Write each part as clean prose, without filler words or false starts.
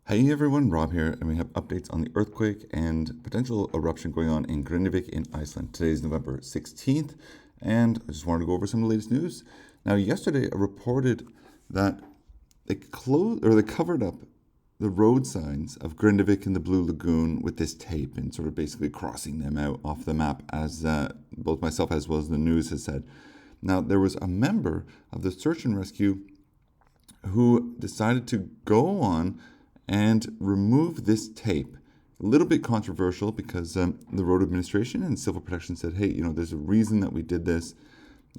Hey everyone, Rob here, and we have updates on the earthquake and potential eruption going on in Grindavik in Iceland. Today is November 16th, and I just wanted to go over some of the latest news. Now, yesterday I reported that they covered up the road signs of Grindavik and the Blue Lagoon with this tape and sort of basically crossing them out off the map, as both myself as well as the news has said. Now, there was a member of the search and rescue who decided to go on and remove this tape. A little bit controversial because the road administration and civil protection said, hey, there's a reason that we did this.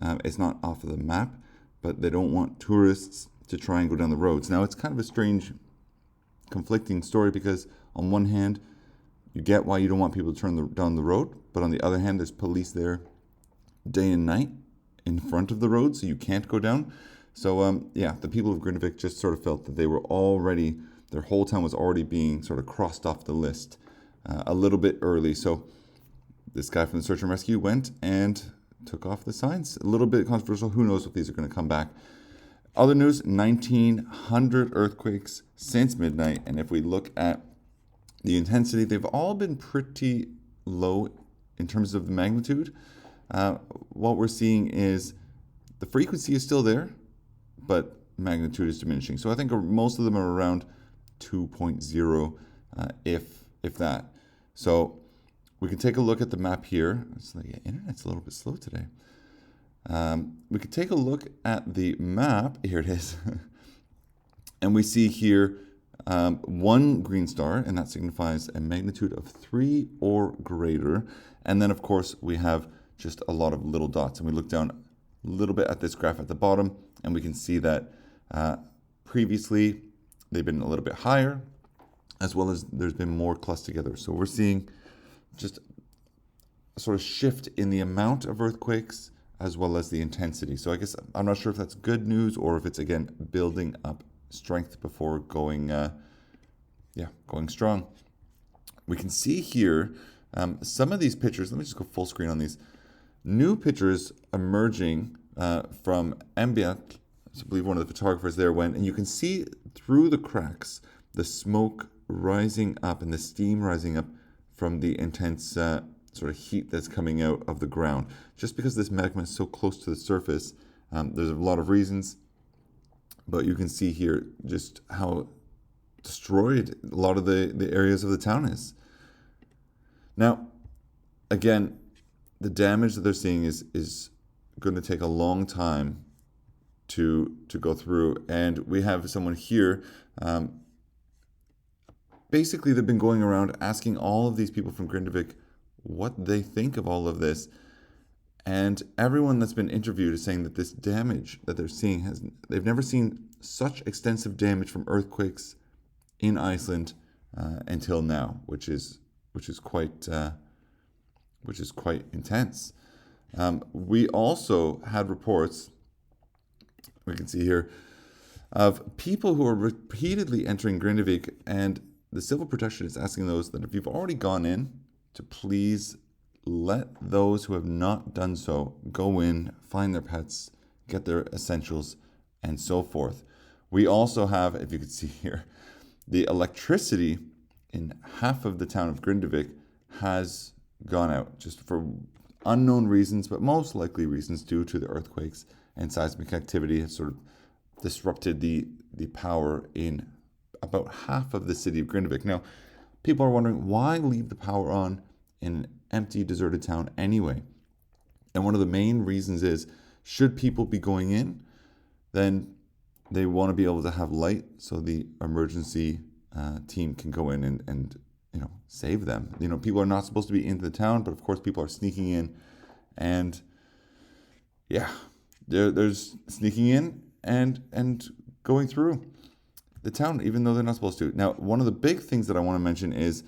It's not off of the map, but they don't want tourists to try and go down the roads. Now, it's kind of a strange, conflicting story because on one hand, you get why you don't want people to turn down the road, but on the other hand, there's police there day and night in front of the road, so you can't go down. So, the people of Grindavik just sort of felt that they were already, their whole town was already being sort of crossed off the list a little bit early. So this guy from the search and rescue went and took off the signs. A little bit controversial. Who knows if these are going to come back. Other news, 1,900 earthquakes since midnight. And if we look at the intensity, they've all been pretty low in terms of the magnitude. What we're seeing is the frequency is still there, but magnitude is diminishing. So I think most of them are around 2.0, if that. So we can take a look at the map here. It's like, internet's a little bit slow today. We could take a look at the map. Here it is. And we see here one green star, and that signifies a magnitude of 3 or greater. And then, of course, we have just a lot of little dots. And we look down a little bit at this graph at the bottom, and we can see that previously they've been a little bit higher, as well as there's been more clustered together. So we're seeing just a sort of shift in the amount of earthquakes as well as the intensity. So I guess I'm not sure if that's good news or if it's, again, building up strength before going strong. We can see here some of these pictures. Let me just go full screen on these. New pictures emerging from Ambiat. I believe one of the photographers there went, and you can see through the cracks the smoke rising up and the steam rising up from the intense sort of heat that's coming out of the ground. Just because this magma is so close to the surface, there's a lot of reasons, but you can see here just how destroyed a lot of the areas of the town is. Now, again, the damage that they're seeing is going to take a long time to go through, and we have someone here. Basically, they've been going around asking all of these people from Grindavik what they think of all of this, and everyone that's been interviewed is saying that this damage that they're seeing they've never seen such extensive damage from earthquakes in Iceland until now, which is quite intense. We also had reports, we can see here, of people who are repeatedly entering Grindavik, and the civil protection is asking those that if you've already gone in, to please let those who have not done so go in, find their pets, get their essentials, and so forth. We also have, if you could see here, the electricity in half of the town of Grindavik has gone out just for unknown reasons, but most likely reasons due to the earthquakes and seismic activity has sort of disrupted the power in about half of the city of Grindavik. Now, people are wondering, why leave the power on in an empty, deserted town anyway? And one of the main reasons is, should people be going in, then they want to be able to have light so the emergency team can go in and save them. People are not supposed to be into the town, but of course people are sneaking in, and there's sneaking in and going through the town, even though they're not supposed to. Now, one of the big things that I want to mention is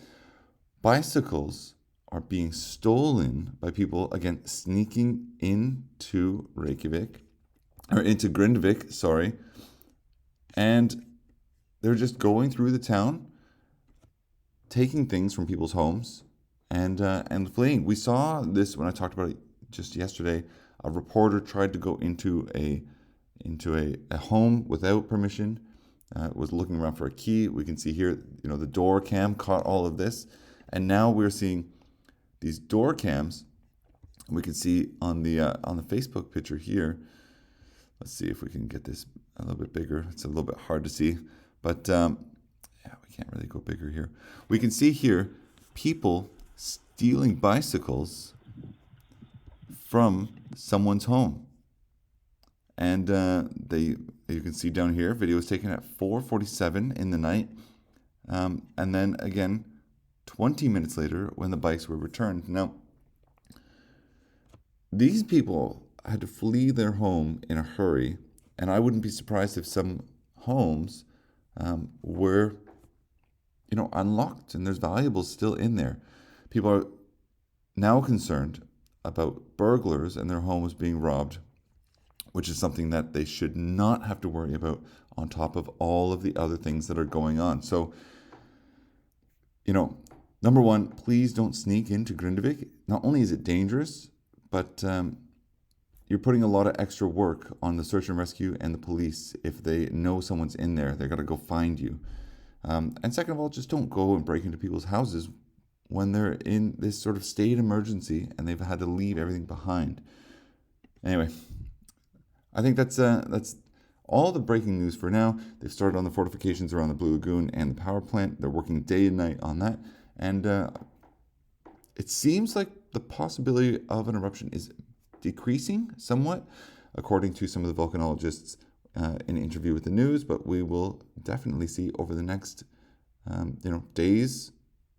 bicycles are being stolen by people, again, sneaking into into Grindavik, sorry, and they're just going through the town, taking things from people's homes and fleeing. We saw this when I talked about it just yesterday. A reporter tried to go into a home without permission, was looking around for a key. We can see here, the door cam caught all of this. And now we're seeing these door cams. And we can see on the Facebook picture here. Let's see if we can get this a little bit bigger. It's a little bit hard to see, but yeah, we can't really go bigger here. We can see here people stealing bicycles from someone's home. And you can see down here, video was taken at 4:47 in the night. And then again, 20 minutes later when the bikes were returned. Now, these people had to flee their home in a hurry, and I wouldn't be surprised if some homes were, unlocked and there's valuables still in there. People are now concerned about burglars and their homes being robbed, which is something that they should not have to worry about on top of all of the other things that are going on. So, number one, please don't sneak into Grindavik. Not only is it dangerous, but you're putting a lot of extra work on the search and rescue and the police. If they know someone's in there, they're going to go find you. And second of all, just don't go and break into people's houses when they're in this sort of state emergency and they've had to leave everything behind. Anyway, I think that's all the breaking news for now. They've started on the fortifications around the Blue Lagoon and the power plant. They're working day and night on that. And it seems like the possibility of an eruption is decreasing somewhat, according to some of the volcanologists in an interview with the news. But we will definitely see over the next days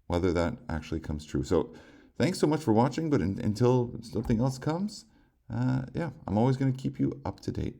whether that actually comes true. So thanks so much for watching. But until something else comes, I'm always going to keep you up to date.